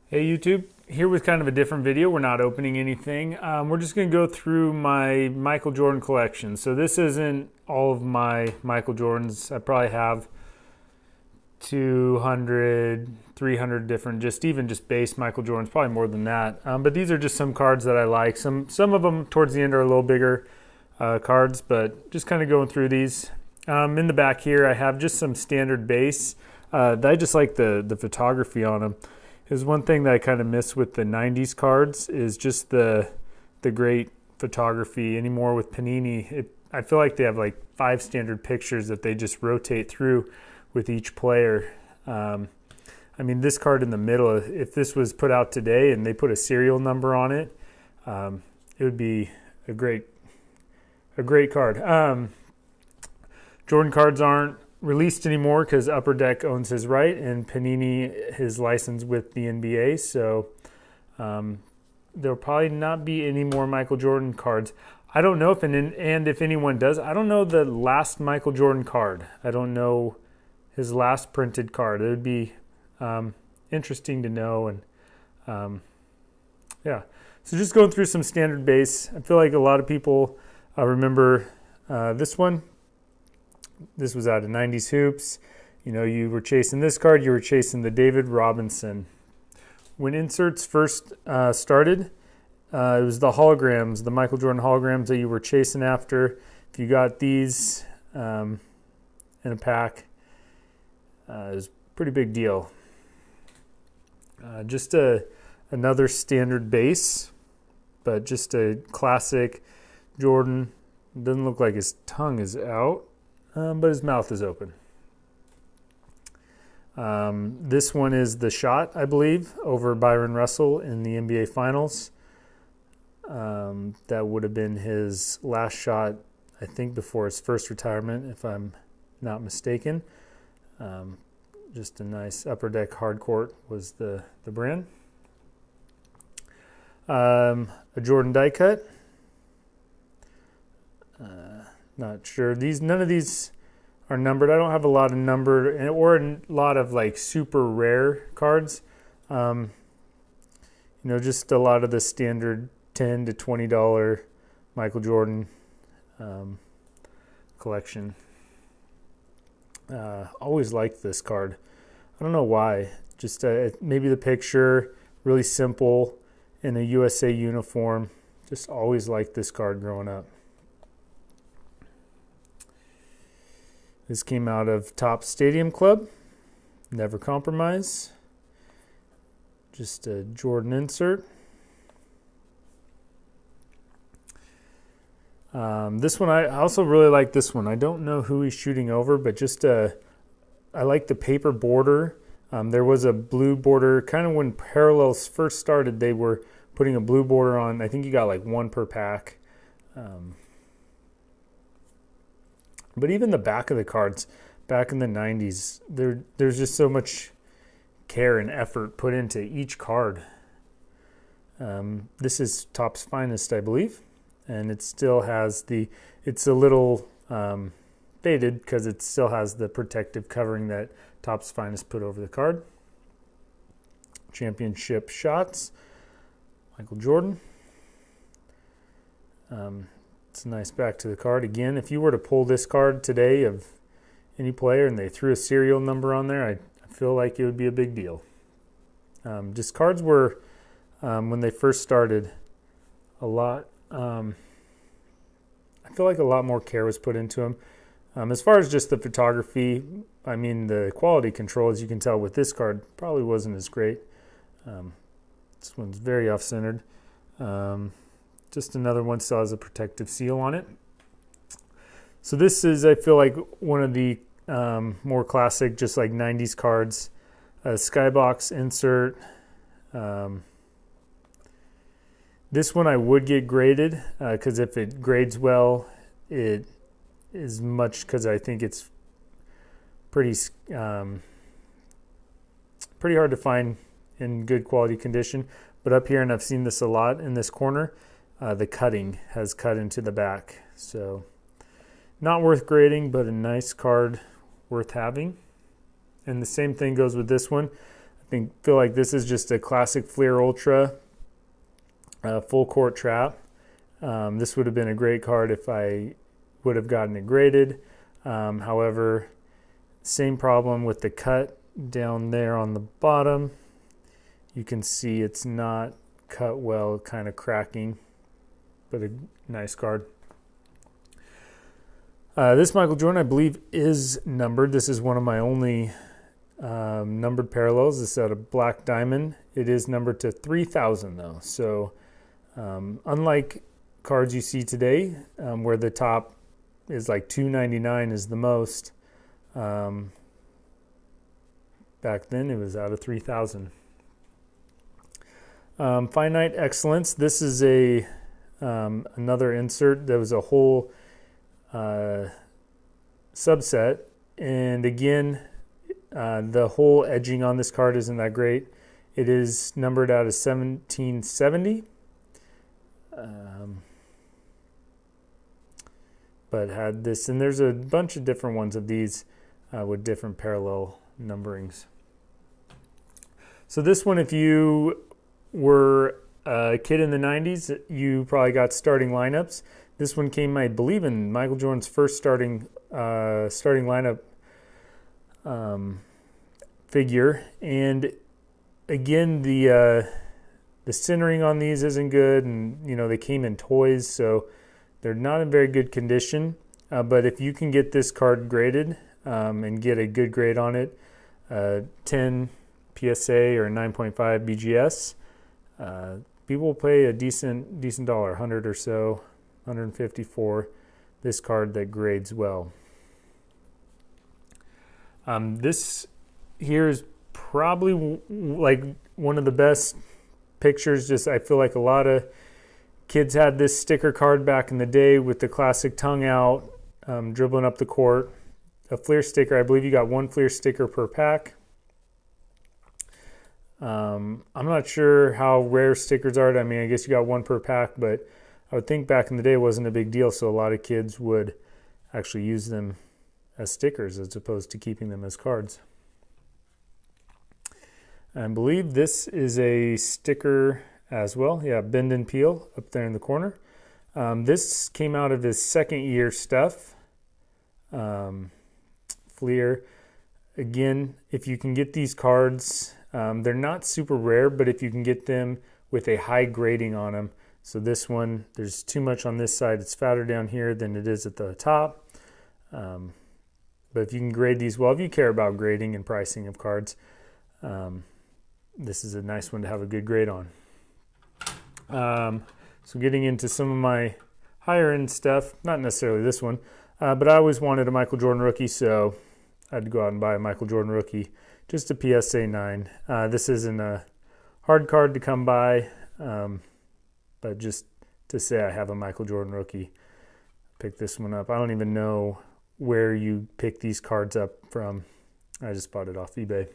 Hey YouTube, here with kind of a different video. We're not opening anything. We're just going to go through my Michael Jordan collection. So this isn't all of my Michael Jordans. I probably have 200, 300 different, just base Michael Jordans, probably more than that. But these are just some cards that I like. Some of them towards the end are a little bigger cards, but just kind of going through these. In the back here, I have just some standard base. I just like the photography on them. Is one thing that I kind of miss with the 90s cards is just the great photography anymore with Panini. I feel like they have like 5 standard pictures that they just rotate through with each player. I mean, this card in the middle, if this was put out today and they put a serial number on it, it would be a great card. Jordan cards aren't released anymore because Upper Deck owns his right and Panini his license with the NBA. So there'll probably not be any more Michael Jordan cards. I don't know if anyone does. I don't know the last Michael Jordan card. I don't know his last printed card. It would be interesting to know. And yeah, so just going through some standard base. I feel like a lot of people remember this one. This was out of 90s Hoops. You know, you were chasing this card. You were chasing the David Robinson. When inserts first started, it was the holograms, the Michael Jordan holograms that you were chasing after. If you got these in a pack, it was a pretty big deal. Just another standard base, but just a classic Jordan. Doesn't look like his tongue is out. But his mouth is open. This one is the shot, I believe, over Byron Russell in the NBA Finals. That would have been his last shot, I think, before his first retirement, if I'm not mistaken. Just a nice Upper Deck hard court was the brand. A Jordan die cut. Not sure. None of these are numbered. I don't have a lot of numbered or a lot of like super rare cards. Just a lot of the standard $10 to $20 Michael Jordan collection. Always liked this card. I don't know why. Just maybe the picture, really simple in a USA uniform. Just always liked this card growing up. This came out of Topps Stadium Club. Never compromise. Just a Jordan insert. This one, I also really like this one. I don't know who he's shooting over, but I like the paper border. There was a blue border. Kind of when Parallels first started, they were putting a blue border on. I think you got like one per pack. But even the back of the cards, back in the 90s, there's just so much care and effort put into each card. This is Topps Finest, I believe. And it still has it's a little faded because it still has the protective covering that Topps Finest put over the card. Championship shots, Michael Jordan. It's a nice back to the card. Again, if you were to pull this card today of any player and they threw a serial number on there, I feel like it would be a big deal. Just cards were, when they first started, a lot, I feel like a lot more care was put into them. As far as just the photography, I mean, the quality control, as you can tell with this card, probably wasn't as great. This one's very off-centered. Just another one still has a protective seal on it. So this is, I feel like, one of the more classic, just like 90s cards. Skybox insert. This one I would get graded because if it grades well, it is much, because I think it's pretty hard to find in good quality condition. But up here, and I've seen this a lot in this corner, the cutting has cut into the back. So not worth grading, but a nice card worth having. And the same thing goes with this one. Feel like this is just a classic Fleer Ultra full court trap. This would have been a great card if I would have gotten it graded. However, same problem with the cut down there on the bottom. You can see it's not cut well, kind of cracking, but a nice card. This Michael Jordan, I believe, is numbered. This is one of my only numbered parallels. This is out of Black Diamond. It is numbered to 3,000 though. So unlike cards you see today, where the top is like $299 is the most, back then it was out of 3,000. Finite Excellence. This is a another insert. There was a whole subset, and again, the whole edging on this card isn't that great. It is numbered out of 1770, but had this, and there's a bunch of different ones of these with different parallel numberings. So this one, if you were a kid in the 90s, you probably got starting lineups. This one came, I believe, in Michael Jordan's first starting lineup figure. And again, the centering on these isn't good, and they came in toys, so they're not in very good condition. But if you can get this card graded and get a good grade on it, 10 PSA or 9.5 BGS, people will pay a decent dollar, 100 or so, 150 for this card that grades well. This here is probably like one of the best pictures. Just I feel like a lot of kids had this sticker card back in the day with the classic tongue out, dribbling up the court. A Fleer sticker, I believe you got one Fleer sticker per pack. I'm not sure how rare stickers are. I mean, I guess you got one per pack, but I would think back in the day it wasn't a big deal, so a lot of kids would actually use them as stickers as opposed to keeping them as cards. I believe this is a sticker as well. Yeah, Bend and Peel up there in the corner. This came out of his second year stuff. Fleer. Again, if you can get these cards, they're not super rare, but if you can get them with a high grading on them. So this one, there's too much on this side. It's fatter down here than it is at the top. But if you can grade these well, if you care about grading and pricing of cards, this is a nice one to have a good grade on. So getting into some of my higher end stuff, not necessarily this one, but I always wanted a Michael Jordan rookie, so I had to go out and buy a Michael Jordan rookie, just a PSA 9. This isn't a hard card to come by, but just to say I have a Michael Jordan rookie. Pick this one up. I don't even know where you pick these cards up from. I just bought it off eBay.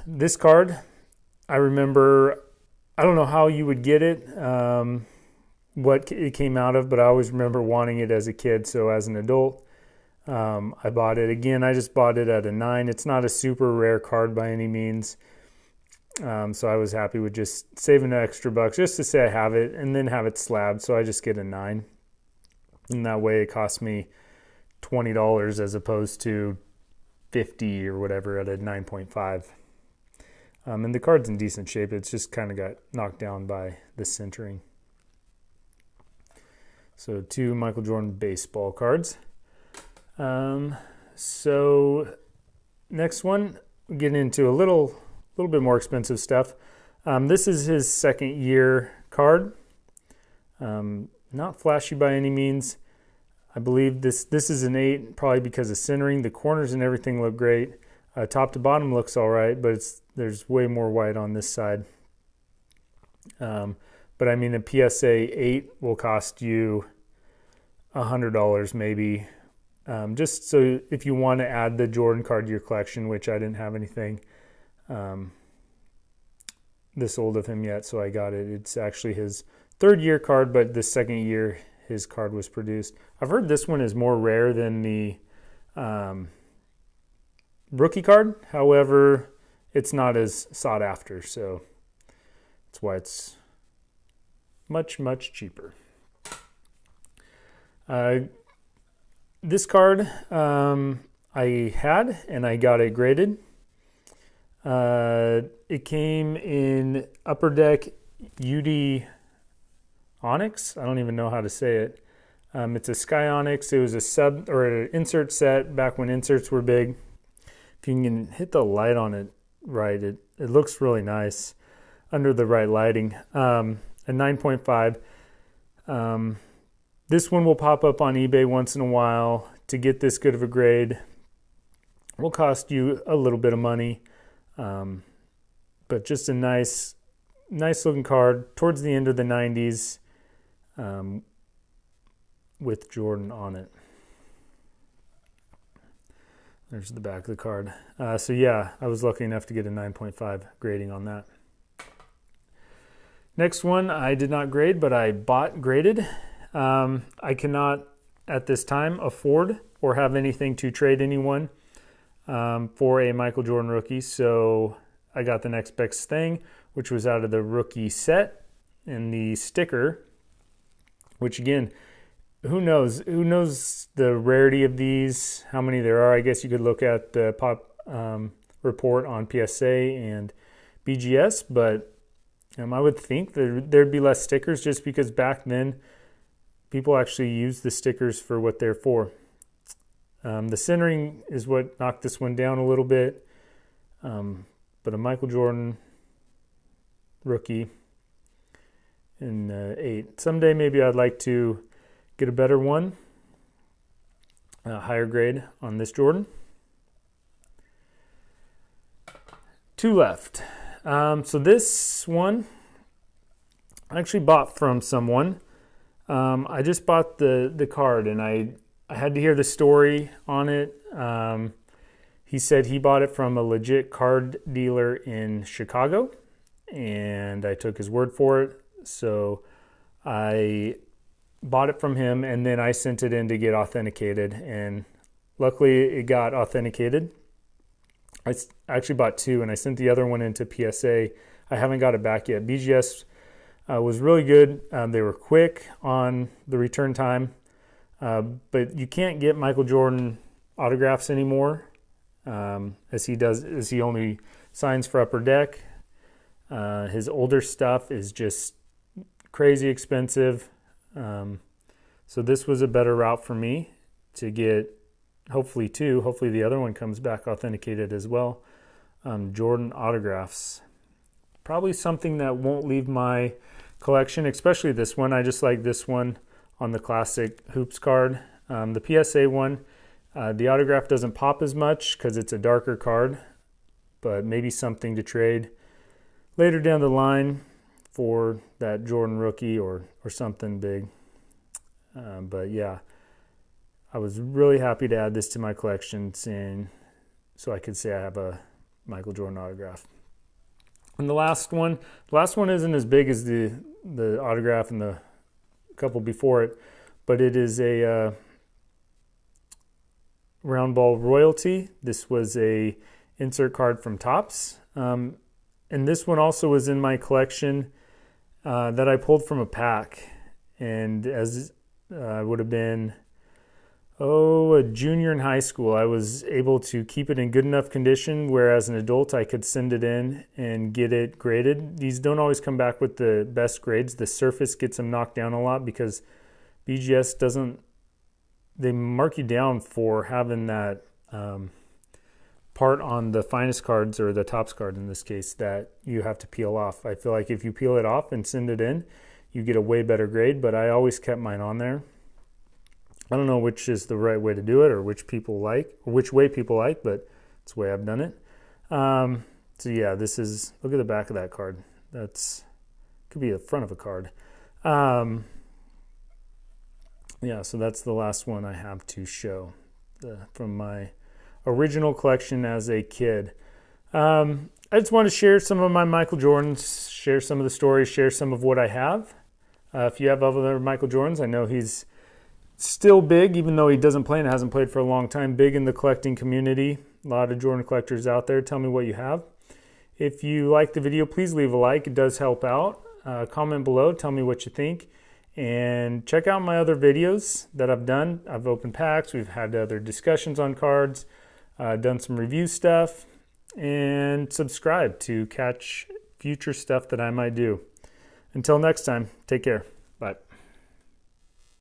This card, I remember, I don't know how you would get it, what it came out of, but I always remember wanting it as a kid. So as an adult, I bought it. Again, I just bought it at a 9. It's not a super rare card by any means. So I was happy with just saving the extra bucks just to say I have it and then have it slabbed. So I just get a 9. And that way it cost me $20 as opposed to $50 or whatever at a 9.5. And the card's in decent shape. It's just kind of got knocked down by the centering. So 2 Michael Jordan baseball cards. So next one, we get into a little bit more expensive stuff. This is his second year card. Not flashy by any means. I believe this is an 8, probably because of centering. The corners and everything look great. Top to bottom looks all right, but there's way more white on this side. But I mean, a PSA 8 will cost you $100 maybe. Just so if you want to add the Jordan card to your collection, which I didn't have anything this old of him yet, so I got it. It's actually his third year card, but the second year his card was produced. I've heard this one is more rare than the rookie card. However, it's not as sought after, so that's why it's much, much cheaper. This card I had, and I got it graded. It came in Upper Deck UD Onyx. I don't even know how to say it. It's a Sky Onyx. It was a sub or an insert set back when inserts were big. If you can hit the light on it right, it looks really nice under the right lighting. A 9.5. This one will pop up on eBay once in a while. To get this good of a grade will cost you a little bit of money, but just a nice looking card towards the end of the 90s with Jordan on it. There's the back of the card. So yeah, I was lucky enough to get a 9.5 grading on that. Next one I did not grade, but I bought graded. I cannot at this time afford or have anything to trade anyone for a Michael Jordan rookie. So I got the next best thing, which was out of the rookie set and the sticker, which again, who knows the rarity of these, how many there are. I guess you could look at the pop report on PSA and BGS, but I would think that there'd be less stickers just because back then people actually use the stickers for what they're for. The centering is what knocked this one down a little bit, but a Michael Jordan rookie in 8. Someday maybe I'd like to get a better one, a higher grade on this Jordan. 2 left. So this one I actually bought from someone. I just bought the card, and I had to hear the story on it. He said he bought it from a legit card dealer in Chicago, and I took his word for it. So I bought it from him, and then I sent it in to get authenticated, and luckily it got authenticated. I actually bought 2, and I sent the other one into PSA. I haven't got it back yet. BGS was really good. They were quick on the return time, but you can't get Michael Jordan autographs anymore, as he only signs for Upper Deck. His older stuff is just crazy expensive. So this was a better route for me to get, hopefully 2. Hopefully the other one comes back authenticated as well. Jordan autographs. Probably something that won't leave my collection, especially this one. I just like this one on the classic Hoops card. The PSA one, the autograph doesn't pop as much because it's a darker card, but maybe something to trade later down the line for that Jordan rookie or something big. But yeah, I was really happy to add this to my collection, so I could say I have a Michael Jordan autograph. And the last one isn't as big as the autograph and the couple before it, but it is a round ball royalty. This was a insert card from Topps, and this one also was in my collection that I pulled from a pack, and as I would have been a junior in high school, I was able to keep it in good enough condition where as an adult I could send it in and get it graded. These don't always come back with the best grades. The surface gets them knocked down a lot because BGS they mark you down for having that part on the finest cards, or the Topps card in this case, that you have to peel off. I feel like if you peel it off and send it in, you get a way better grade, but I always kept mine on there. I don't know which is the right way to do it, or which way people like, but it's the way I've done it. So yeah, look at the back of that card. Could be the front of a card. Yeah, so that's the last one I have to show from my original collection as a kid. I just want to share some of my Michael Jordans, share some of the stories, share some of what I have. If you have other Michael Jordans, I know he's still big, even though he doesn't play and hasn't played for a long time, big in the collecting community. A lot of Jordan collectors out there. Tell me what you have. If you like the video, please leave a like. It does help out. Comment below. Tell me what you think. And check out my other videos that I've done. I've opened packs. We've had other discussions on cards. Done some review stuff. And subscribe to catch future stuff that I might do. Until next time, take care.